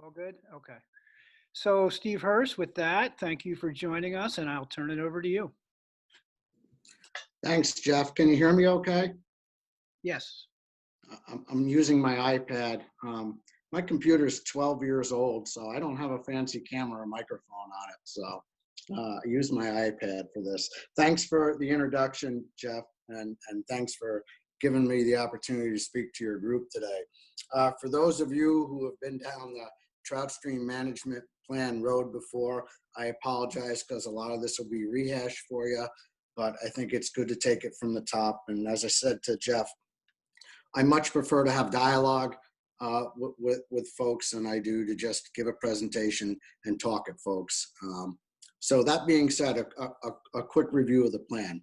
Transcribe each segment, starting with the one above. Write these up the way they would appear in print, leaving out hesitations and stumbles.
All good? Okay. So Steve Hurst, with that, thank you for joining us, and I'll turn it over to you. Thanks, Jeff. Can you hear me okay? Yes. I'm using my iPad. My computer is 12 years old, so I don't have a fancy camera or microphone on it. So I use my iPad for this. Thanks for the introduction, Jeff, and thanks for giving me the opportunity to speak to your group today. For those of you who have been down the trout stream management plan road before, I apologize because a lot of this will be rehashed for you, but I think it's good to take it from the top. And as I said to Jeff, I much prefer to have dialogue with folks than I do to just give a presentation and talk at folks. So that being said, a quick review of the plan.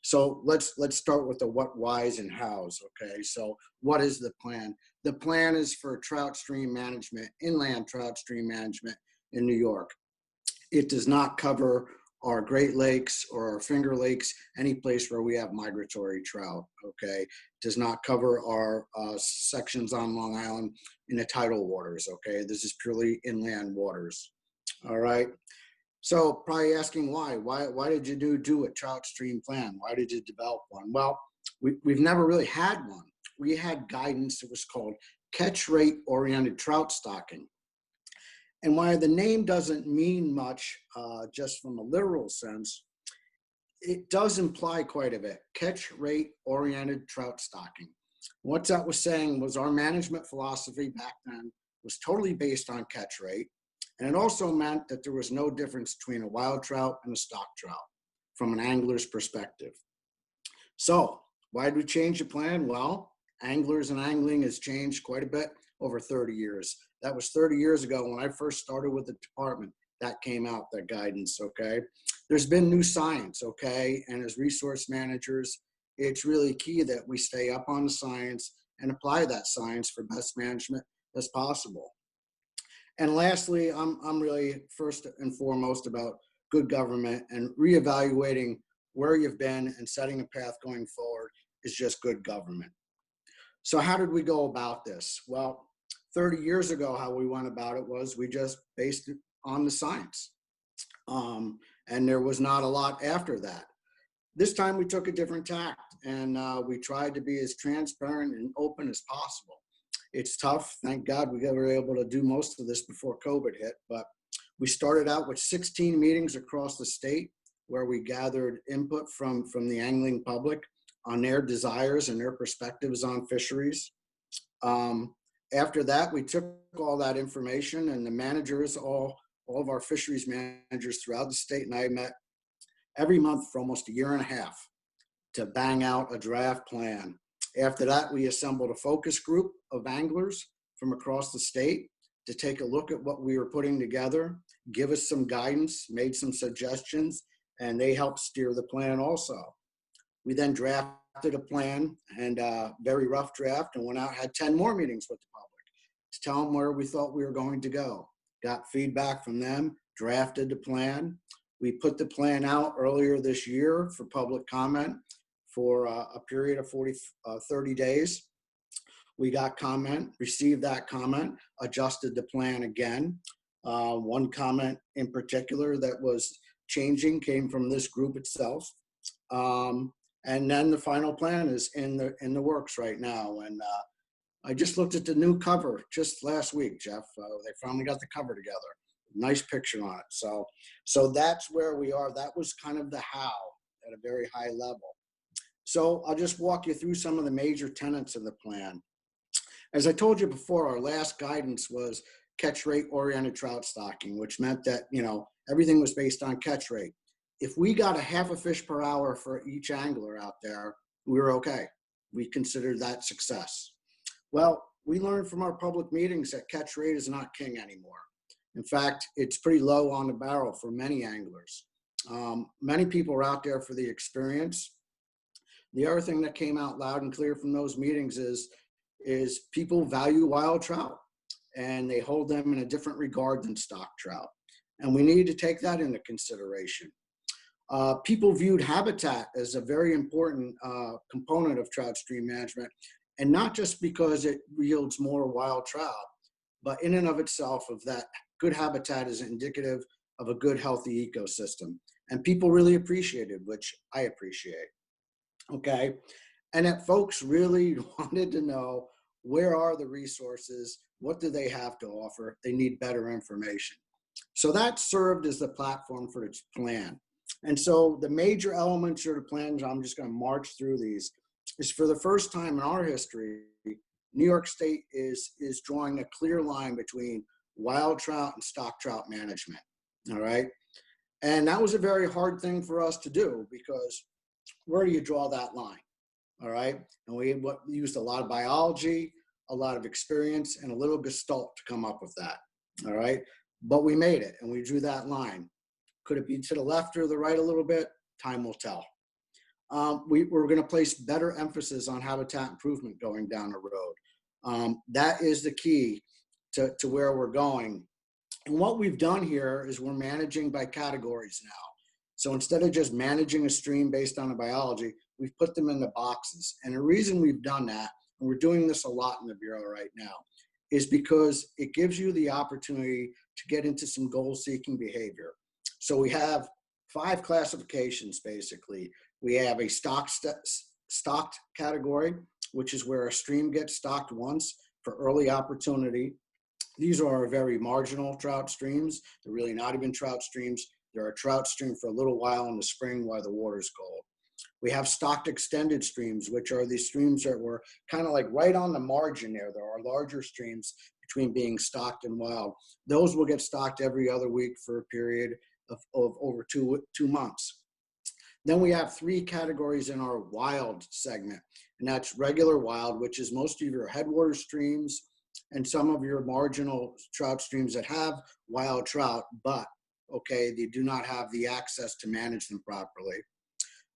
So let's start with the what, whys, and hows. Okay, so what is the plan? The plan is for trout stream management, inland trout stream management in New York. It does not cover our Great Lakes or our Finger Lakes, any place where we have migratory trout, okay? Does not cover our sections on Long Island in the tidal waters, okay? This is purely inland waters, all right? So probably asking why did you do a trout stream plan? Why did you develop one? Well, we've never really had one. We had guidance that was called catch rate oriented trout stocking. And while the name doesn't mean much, just from a literal sense, it does imply quite a bit. Catch rate oriented trout stocking. What that was saying was our management philosophy back then was totally based on catch rate. And it also meant that there was no difference between a wild trout and a stock trout from an angler's perspective. So why did we change the plan? Well, anglers and angling has changed quite a bit over 30 years. That was 30 years ago when I first started with the department. That came out, that guidance, okay? There's been new science, okay? And as resource managers, it's really key that we stay up on the science and apply that science for best management as possible. And lastly, I'm really first and foremost about good government, and reevaluating where you've been and setting a path going forward is just good government. So how did we go about this? Well, 30 years ago, how we went about it was we just based it on the science. And there was not a lot after that. This time we took a different tact, and we tried to be as transparent and open as possible. It's tough. Thank God we were able to do most of this before COVID hit, but we started out with 16 meetings across the state where we gathered input from the angling public on their desires and their perspectives on fisheries. After that, we took all that information, and the managers, all of our fisheries managers throughout the state, and I met every month for almost a year and a half to bang out a draft plan. After that, we assembled a focus group of anglers from across the state to take a look at what we were putting together, give us some guidance, made some suggestions, and they helped steer the plan also. We then drafted a plan, and a very rough draft, and went out, had 10 more meetings with the public to tell them where we thought we were going to go. Got feedback from them, drafted the plan. We put the plan out earlier this year for public comment for a period of 30 days. We got comment, received that comment, adjusted the plan again. One comment in particular that was changing came from this group itself. And then the final plan is in the works right now. And I just looked at the new cover just last week, Jeff. They finally got the cover together. Nice picture on it. So that's where we are. That was kind of the how at a very high level. So I'll just walk you through some of the major tenets of the plan. As I told you before, our last guidance was catch rate oriented trout stocking, which meant that, everything was based on catch rate. If we got a half a fish per hour for each angler out there, we were okay. We considered that success. Well, we learned from our public meetings that catch rate is not king anymore. In fact, it's pretty low on the barrel for many anglers. Many people are out there for the experience. The other thing that came out loud and clear from those meetings is people value wild trout, and they hold them in a different regard than stock trout. And we need to take that into consideration. People viewed habitat as a very important component of trout stream management, and not just because it yields more wild trout, but in and of itself, of that good habitat is indicative of a good, healthy ecosystem. And people really appreciate it, which I appreciate. Okay. And that folks really wanted to know, where are the resources? What do they have to offer? They need better information. So that served as the platform for its plan. And so the major elements of the plan, I'm just going to march through these, is for the first time in our history, New York State is drawing a clear line between wild trout and stock trout management. All right. And that was a very hard thing for us to do, because where do you draw that line? All right. And we used a lot of biology, a lot of experience, and a little gestalt to come up with that. All right. But we made it, and we drew that line. Could it be to the left or the right a little bit? Time will tell. We're going to place better emphasis on habitat improvement going down the road. That is the key to where we're going. And what we've done here is we're managing by categories now. So instead of just managing a stream based on the biology, we've put them into boxes. And the reason we've done that, and we're doing this a lot in the Bureau right now, is because it gives you the opportunity to get into some goal-seeking behavior. So we have 5 classifications, basically. We have a stocked category, which is where a stream gets stocked once for early opportunity. These are very marginal trout streams. They're really not even trout streams. They're a trout stream for a little while in the spring while the water's cold. We have stocked extended streams, which are these streams that were kind of like right on the margin there. There are larger streams between being stocked and wild. Those will get stocked every other week for a period of over two months. Then we have 3 categories in our wild segment, and that's regular wild, which is most of your headwater streams and some of your marginal trout streams that have wild trout, but they do not have the access to manage them properly.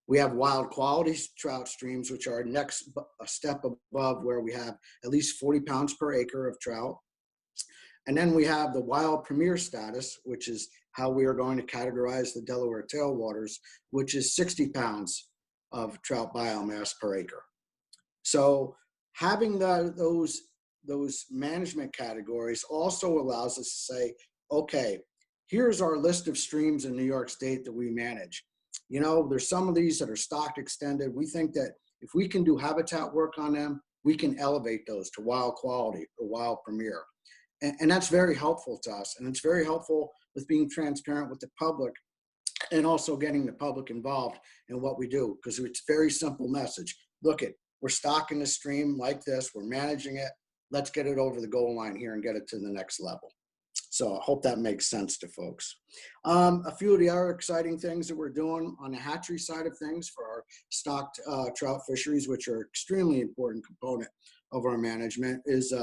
We have wild quality trout streams, which are next a step above, where we have at least 40 pounds per acre of trout. And then we have the wild premier status, which is how we are going to categorize the Delaware tailwaters, which is 60 pounds of trout biomass per acre. So having those management categories also allows us to say, okay, here's our list of streams in New York State that we manage. You know, there's some of these that are stocked extended. We think that if we can do habitat work on them, we can elevate those to wild quality or wild premier. And that's very helpful to us. And it's very helpful with being transparent with the public, and also getting the public involved in what we do, because it's a very simple message. Look, we're stocking a stream like this, we're managing it. Let's get it over the goal line here and get it to the next level. So I hope that makes sense to folks. A few of the other exciting things that we're doing on the hatchery side of things for our stocked trout fisheries, which are extremely important component of our management, is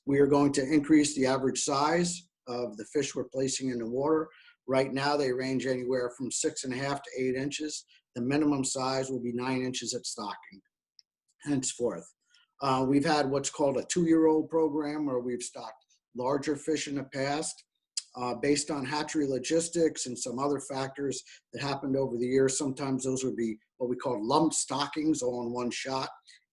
we are going to increase the average size of the fish we're placing in the water. Right now, they range anywhere from 6.5 to 8 inches. The minimum size will be 9 inches at stocking, henceforth. We've had what's called a 2-year-old program, where we've stocked larger fish in the past. Based on hatchery logistics and some other factors that happened over the years, sometimes those would be what we call lumped stockings, all in one shot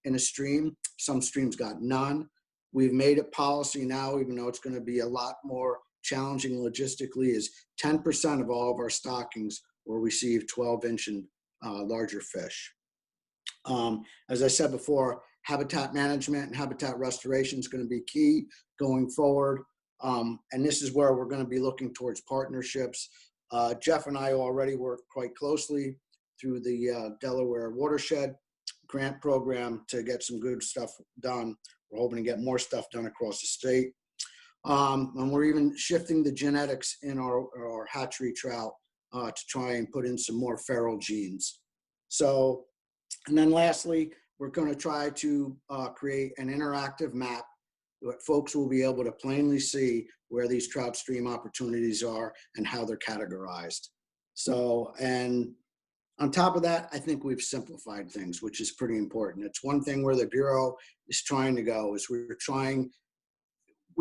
in a stream. Some streams got none. We've made it policy now, even though it's going to be a lot more challenging logistically, is 10% of all of our stockings will receive 12-inch and larger fish. As I said before, habitat management and habitat restoration is going to be key going forward. And this is where we're going to be looking towards partnerships. Jeff and I already work quite closely through the Delaware Watershed Grant Program to get some good stuff done. We're hoping to get more stuff done across the state. And we're even shifting the genetics in our hatchery trout to try and put in some more feral genes. So, and then lastly, we're going to try to create an interactive map that folks will be able to plainly see where these trout stream opportunities are and how they're categorized. So, and on top of that, I think we've simplified things, which is pretty important. It's one thing where the Bureau is trying to go, is we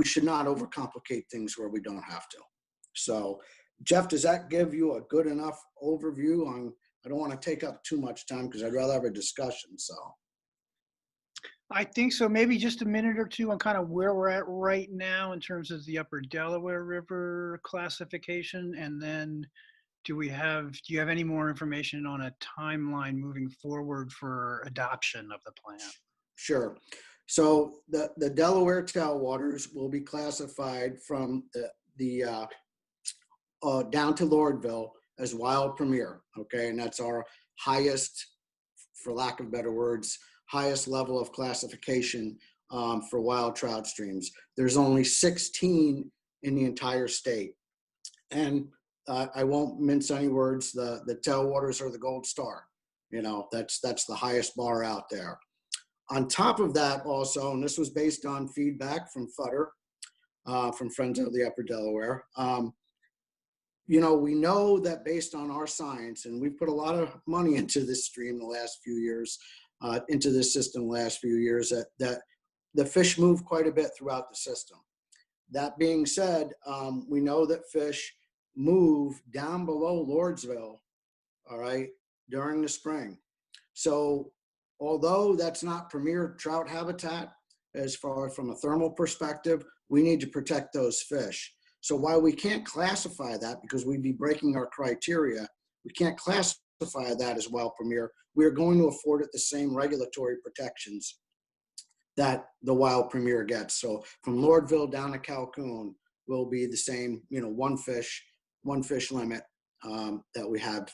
should not overcomplicate things where we don't have to. So, Jeff, does that give you a good enough overview on? I don't want to take up too much time because I'd rather have a discussion. So, I think so. Maybe just a minute or two on kind of where we're at right now in terms of the Upper Delaware River classification. And then do you have any more information on a timeline moving forward for adoption of the plan? Sure. So the Delaware tailwaters will be classified from down to Lordville as wild premier. Okay, and that's our highest, for lack of better words, highest level of classification for wild trout streams. There's only 16 in the entire state. And I won't mince any words, the tailwaters are the gold star. You know, that's the highest bar out there. On top of that also, and this was based on feedback from Futter, from Friends of the Upper Delaware, you know, we know that based on our science, and we've put a lot of money into this stream the last few years, into this system the last few years, that the fish move quite a bit throughout the system. That being said, we know that fish move down below Lordsville, all right, during the spring. So although that's not premier trout habitat, as far from a thermal perspective, we need to protect those fish. So while we can't classify that because we'd be breaking our criteria, we can't classify that as wild premier. We are going to afford it the same regulatory protections that the wild premier gets. So from Lordville down to Calhoun will be the same, you know, one fish limit that we have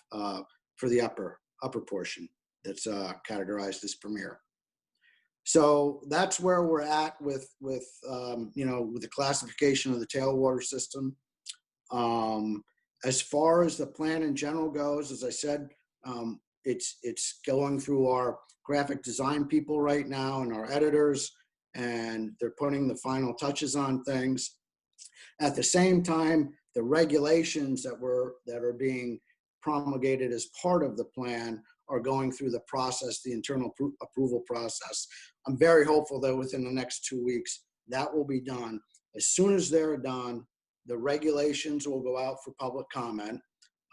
for the upper portion that's categorized as premier. So that's where we're at with you know, with the classification of the tailwater system. As far as the plan in general goes, as I said, it's going through our graphic design people right now and our editors, and they're putting the final touches on things. At the same time, the regulations that are being promulgated as part of the plan are going through the process, the internal approval process. I'm very hopeful that within the next 2 weeks, that will be done. As soon as they're done, the regulations will go out for public comment,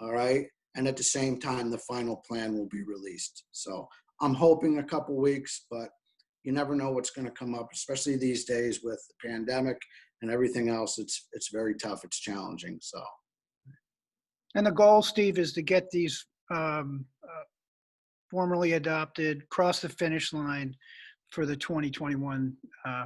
all right? And at the same time, the final plan will be released. So I'm hoping a couple weeks, but you never know what's gonna come up, especially these days with the pandemic and everything else. It's very tough, it's challenging, so. And the goal, Steve, is to get these formally adopted, cross the finish line for the 2021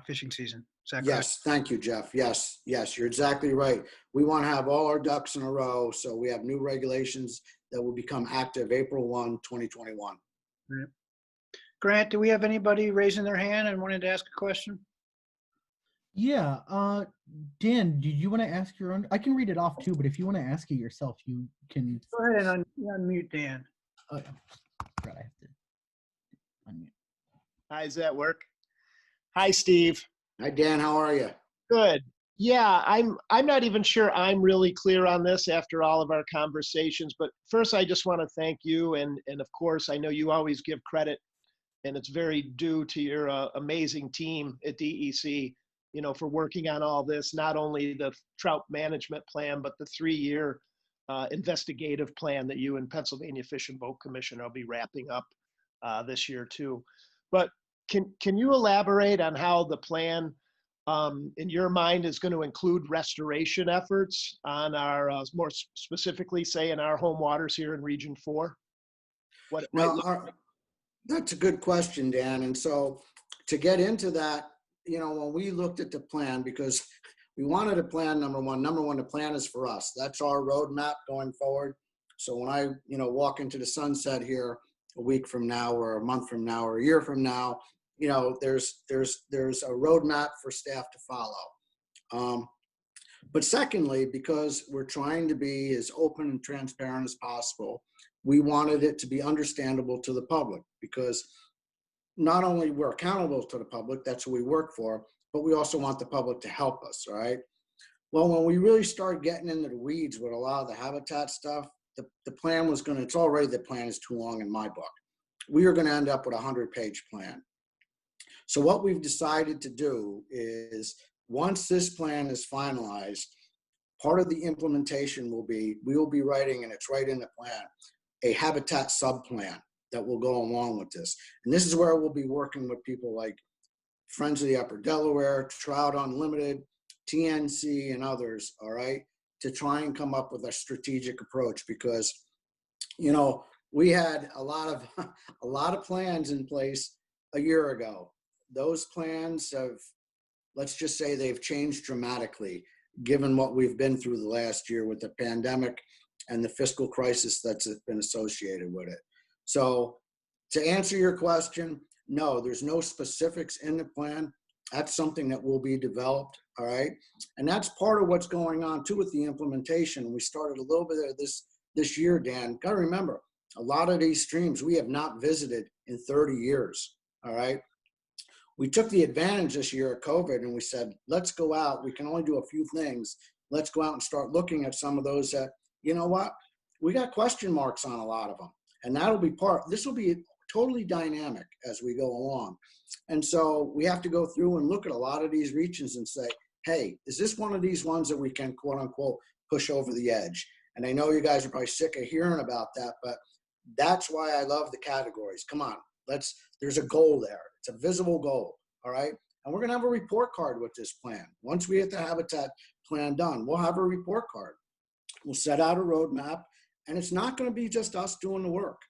fishing season. Is that correct? Yes, thank you, Jeff. Yes, you're exactly right. We want to have all our ducks in a row, so we have new regulations that will become active April 1, 2021. Right. Grant, do we have anybody raising their hand and wanted to ask a question? Yeah, Dan, did you want to ask your own? I can read it off too, but if you want to ask it yourself, you can. Go ahead and unmute Dan. Oh, yeah. God, I have to unmute. Hi, does that work? Hi, Steve. Hi, Dan, how are you? Good. Yeah, I'm not even sure I'm really clear on this after all of our conversations, but first I just want to thank you, and of course I know you always give credit, and it's very due to your amazing team at DEC, you know, for working on all this, not only the trout management plan, but the 3-year investigative plan that you and Pennsylvania Fish and Boat Commission will be wrapping up this year too. But can you elaborate on how the plan, in your mind, is going to include restoration efforts on our, more specifically, say, in our home waters here in Region 4? What it might look like? That's a good question, Dan. And so to get into that, you know, when we looked at the plan, because we wanted a plan, number one, the plan is for us. That's our roadmap going forward. So when I, you know, walk into the sunset here a week from now or a month from now or a year from now, you know, there's a roadmap for staff to follow. But secondly, because we're trying to be as open and transparent as possible, we wanted it to be understandable to the public, because not only we're accountable to the public, that's who we work for, but we also want the public to help us, right? Well, when we really started getting into the weeds with a lot of the habitat stuff, the plan was gonna, it's already, the plan is too long in my book. We are gonna end up with a 100-page plan. So what we've decided to do is, once this plan is finalized, part of the implementation will be, we will be writing, and it's right in the plan, a habitat sub-plan that will go along with this. And this is where we'll be working with people like Friends of the Upper Delaware, Trout Unlimited, TNC, and others, all right, to try and come up with a strategic approach, because, you know, we had a lot of plans in place a year ago. Those plans have, let's just say, they've changed dramatically given what we've been through the last year with the pandemic and the fiscal crisis that's been associated with it. So to answer your question, no, there's no specifics in the plan. That's something that will be developed, all right? And that's part of what's going on too with the implementation. We started a little bit of this year, Dan. Gotta remember, a lot of these streams we have not visited in 30 years, all right? We took the advantage this year of COVID and we said, let's go out. We can only do a few things. Let's go out and start looking at some of those that, you know what? We got question marks on a lot of them. And that'll be this will be totally dynamic as we go along. And so we have to go through and look at a lot of these regions and say, hey, is this one of these ones that we can, quote unquote, push over the edge? And I know you guys are probably sick of hearing about that, but that's why I love the categories. Come on, there's a goal there. It's a visible goal, all right? And we're gonna have a report card with this plan. Once we get the habitat plan done, we'll have a report card. We'll set out a roadmap, and it's not gonna be just us doing the work.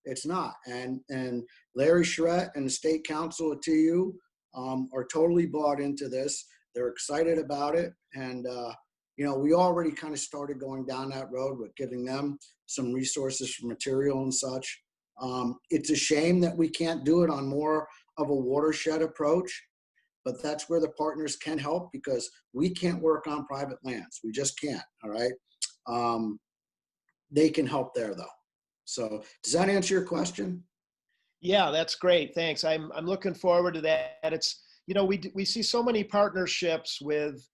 It's not. And Larry Charette and the State Council at TU are totally bought into this. They're excited about it. And, you know, we already kind of started going down that road with giving them some resources for material and such. It's a shame that we can't do it on more of a watershed approach, but that's where the partners can help, because we can't work on private lands. We just can't, all right? They can help there though. So does that answer your question? Yeah, that's great. Thanks. I'm looking forward to that. It's, you know, we see so many partnerships with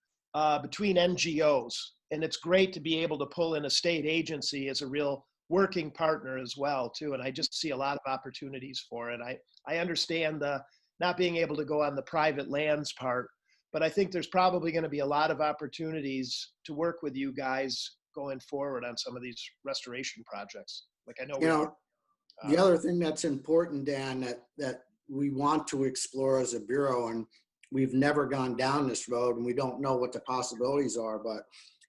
between NGOs, and it's great to be able to pull in a state agency as a real working partner as well too. And I just see a lot of opportunities for it. I understand the not being able to go on the private lands part, but I think there's probably going to be a lot of opportunities to work with you guys going forward on some of these restoration projects. Like I know, you know, the other thing that's important, Dan, that we want to explore as a bureau, and we've never gone down this road and we don't know what the possibilities are, but,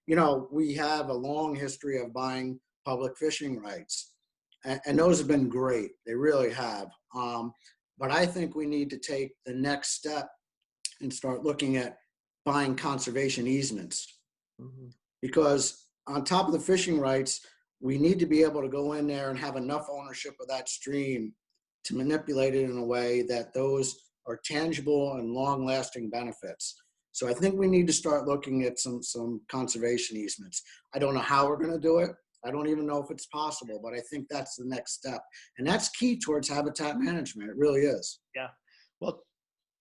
you know, we have a long history of buying public fishing rights, and those have been great. They really have. But I think we need to take the next step and start looking at buying conservation easements, because on top of the fishing rights, we need to be able to go in there and have enough ownership of that stream to manipulate it in a way that those are tangible and long-lasting benefits. So I think we need to start looking at some conservation easements. I don't know how we're going to do it. I don't even know if it's possible, but I think that's the next step. And that's key towards habitat management. It really is. Yeah. Well,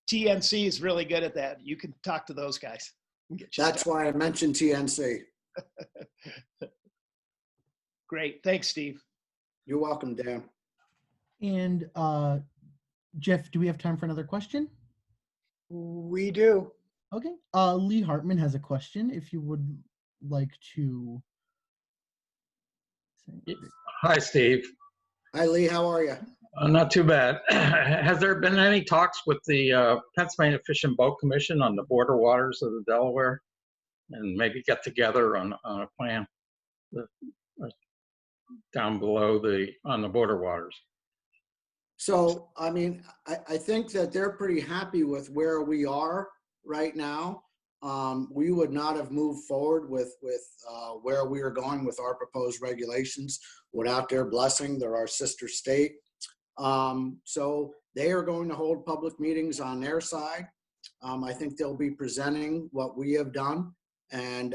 TNC is really good at that. You can talk to those guys. That's why I mentioned TNC. Great. Thanks, Steve. You're welcome, Dan. And Jeff, do we have time for another question? We do. Okay. Lee Hartman has a question. If you would like to. Hi, Steve. Hi, Lee. How are you? Not too bad. Has there been any talks with the Pennsylvania Fish and Boat Commission on the border waters of the Delaware, and maybe get together on a plan down below on the border waters? So, I mean, I think that they're pretty happy with where we are right now. We would not have moved forward with where we are going with our proposed regulations without their blessing. They're our sister state. So they are going to hold public meetings on their side. I think they'll be presenting what we have done, and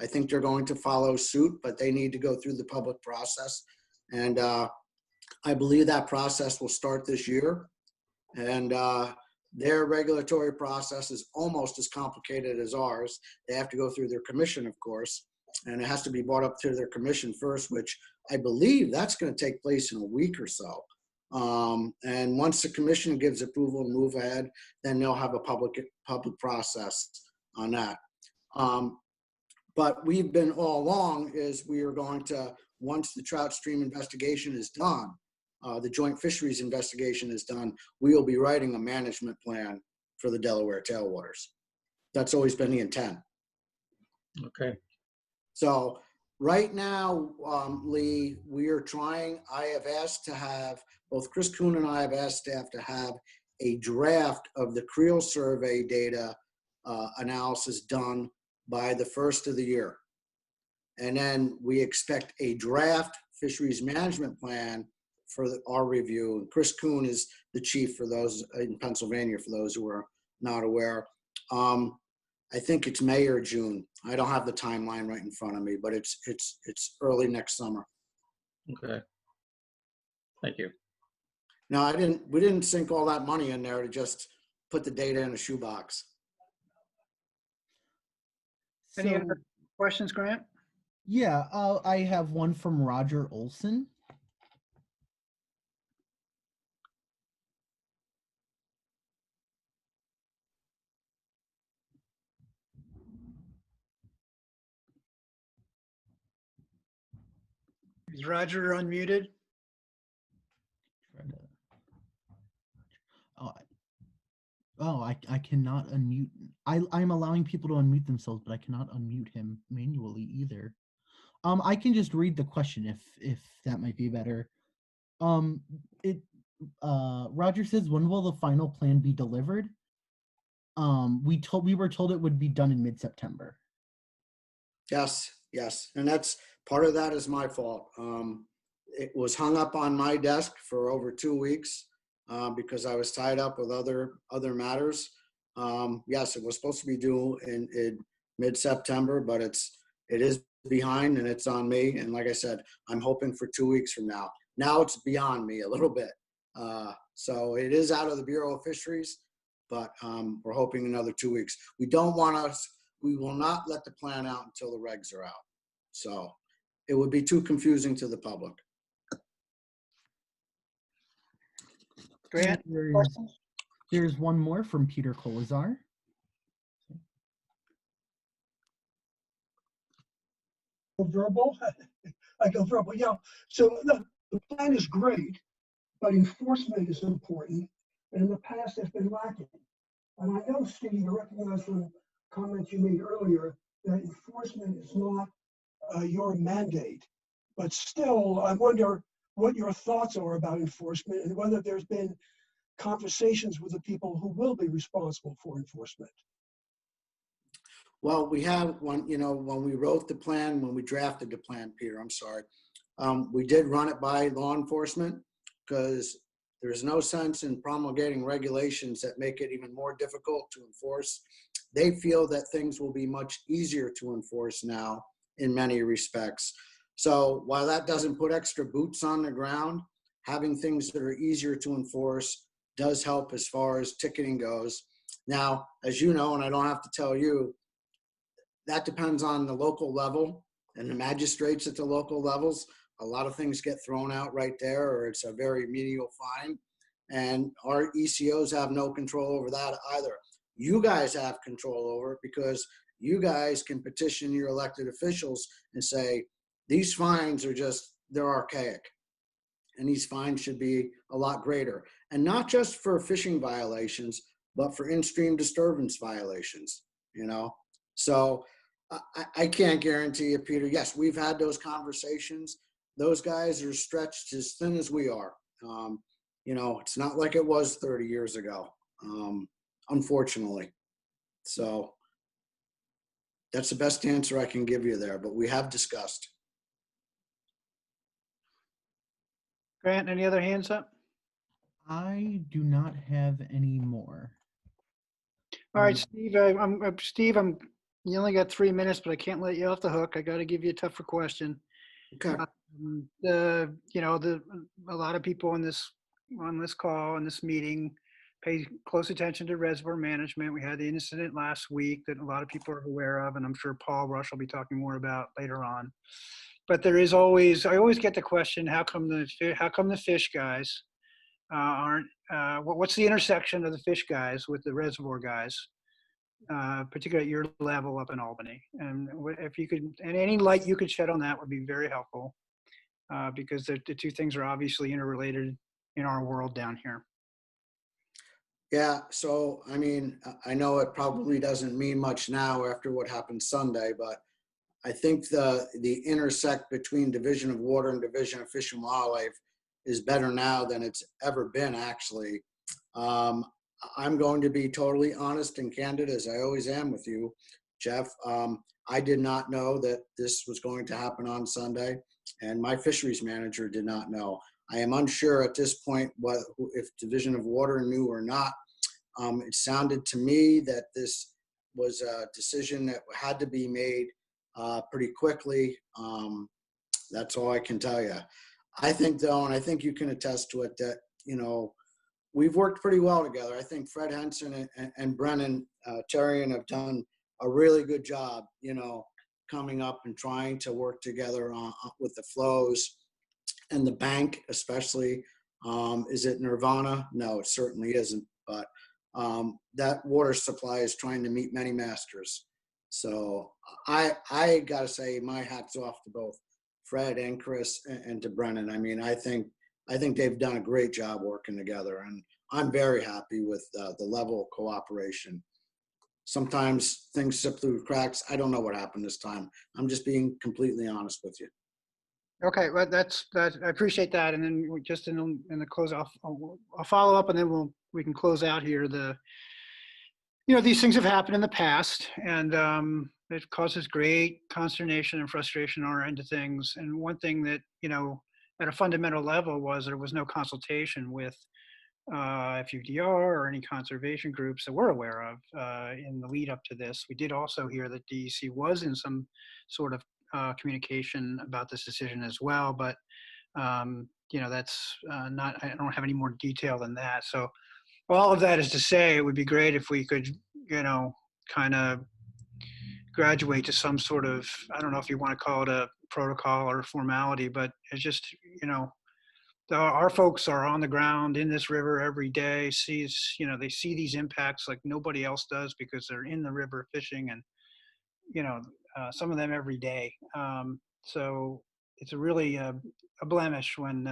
I think they're going to follow suit, but they need to go through the public process. And I believe that process will start this year. And their regulatory process is almost as complicated as ours. They have to go through their commission, of course, and it has to be brought up to their commission first, which I believe that's going to take place in a week or so. And once the commission gives approval to move ahead, then they'll have a public process on that. But we've been all along is we are going to, once the trout stream investigation is done, the joint fisheries investigation is done, we will be writing a management plan for the Delaware tailwaters. That's always been the intent. Okay. So right now, Lee, we are trying, I have asked to have, both Chris Kuhn and I have asked staff to have a draft of the Creel survey data analysis done by the first of the year. And then we expect a draft fisheries management plan for our review. And Chris Kuhn is the chief for those in Pennsylvania, for those who are not aware. I think it's May or June. I don't have the timeline right in front of me, but it's early next summer. Okay. Thank you. No, we didn't sink all that money in there to just put the data in a shoebox. Any So, other questions, Grant? yeah, I have one from Roger Olson. Is Roger unmuted? I cannot unmute. I'm allowing people to unmute themselves, but I cannot unmute him manually either. I can just read the question if that might be better. Roger says, when will the final plan be delivered? We were told it would be done in mid-September. Yes, and that's part of that is my fault. It was hung up on my desk for over 2 weeks because I was tied up with other matters. Yes, it was supposed to be due in mid-September, but it is behind and it's on me. And like I said, I'm hoping for 2 weeks from now. Now it's beyond me a little bit. So it is out of the Bureau of Fisheries, but we're hoping another 2 weeks. We will not let the plan out until the regs are out. So it would be too confusing to the public. Grant? There's one more from Peter Kolazar. Verbal? I go verbal, yeah. So the plan is great, but enforcement is important. And in the past, it's been lacking. And I know, Steve, I recognize from comments you made earlier that enforcement is not your mandate. But still, I wonder what your thoughts are about enforcement and whether there's been conversations with the people who will be responsible for enforcement. Well, we have when we wrote the plan, when we drafted the plan, Peter, I'm sorry, we did run it by law enforcement because there's no sense in promulgating regulations that make it even more difficult to enforce. They feel that things will be much easier to enforce now in many respects. So while that doesn't put extra boots on the ground, having things that are easier to enforce does help as far as ticketing goes. Now, as you know, and I don't have to tell you, that depends on the local level and the magistrates at the local levels. A lot of things get thrown out right there, or it's a very menial fine. And our ECOs have no control over that either. You guys have control over it because you guys can petition your elected officials and say, these fines are they're archaic. And these fines should be a lot greater. And not just for fishing violations, but for in-stream disturbance violations, So I can't guarantee you, Peter. Yes, we've had those conversations. Those guys are stretched as thin as we are. It's not like it was 30 years ago, unfortunately. So that's the best answer I can give you there, but we have discussed. Grant, any other hands up? I do not have any more. All right, Steve, you only got 3 minutes, but I can't let you off the hook. I got to give you a tougher question. Okay. A lot of people on this call, in this meeting, pay close attention to reservoir management. We had the incident last week that a lot of people are aware of, and I'm sure Paul Rush will be talking more about later on. But I always get the question, how come the fish guys aren't, what's the intersection of the fish guys with the reservoir guys? Particularly at your level up in Albany, and if you could, and any light you could shed on that would be very helpful, because the two things are obviously interrelated in our world down here. Yeah, so I mean, I know it probably doesn't mean much now after what happened Sunday, but I think the intersect between Division of Water and Division of Fish and Wildlife is better now than it's ever been, actually. Um, I'm going to be totally honest and candid, as I always am with you, Jeff. I did not know that this was going to happen on Sunday, and my fisheries manager did not know. I am unsure at this point if Division of Water knew or not. It sounded to me that this was a decision that had to be made pretty quickly. That's all I can tell you. I think, though, and I think you can attest to it, that, we've worked pretty well together. I think Fred Henson and Brennan Terrian have done a really good job, coming up and trying to work together with the flows and the bank, especially. Is it Nirvana? No, it certainly isn't. But that water supply is trying to meet many masters. So I got to say my hat's off to both Fred and Chris and to Brennan. I mean, I think they've done a great job working together, and I'm very happy with the level of cooperation. Sometimes things slip through the cracks. I don't know what happened this time. I'm just being completely honest with you. Okay, well, I appreciate that. And then just in the close, I'll follow up, and then we can close out here. These things have happened in the past, and it causes great consternation and frustration on our end of things. And one thing that, at a fundamental level was there was no consultation with UDR or any conservation groups that we're aware of in the lead up to this. We did also hear that DEC was in some sort of communication about this decision as well, but that's not, I don't have any more detail than that. So all of that is to say, it would be great if we could, kind of graduate to some sort of, I don't know if you want to call it a protocol or formality, but it's just, our folks are on the ground in this river every day, they see these impacts like nobody else does because they're in the river fishing, and, some of them every day. So it's really a blemish when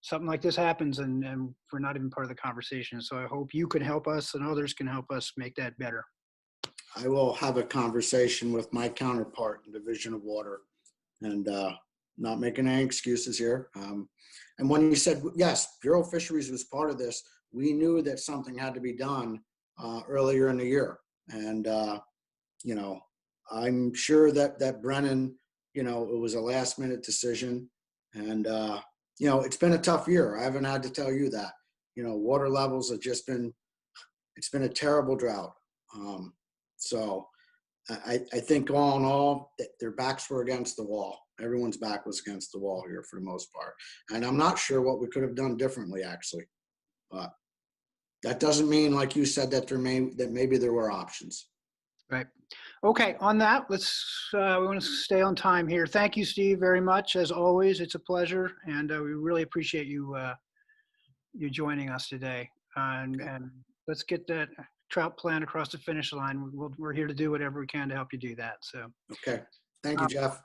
something like this happens and we're not even part of the conversation. So I hope you can help us and others can help us make that better. I will have a conversation with my counterpart in Division of Water, and not making any excuses here. And when you said, yes, Bureau of Fisheries was part of this, we knew that something had to be done earlier in the year. And, I'm sure that Brennan, it was a last minute decision. And, it's been a tough year. I haven't had to tell you that. Water levels have just it's been a terrible drought. So I think all in all, their backs were against the wall. Everyone's back was against the wall here for the most part. And I'm not sure what we could have done differently, actually. But that doesn't mean, like you said, that maybe there were options. Right. Okay. On that, we want to stay on time here. Thank you, Steve, very much. As always, it's a pleasure, and we really appreciate you joining us today. And let's get that trout plan across the finish line. We're here to do whatever we can to help you do that. So. Okay. Thank you, Jeff.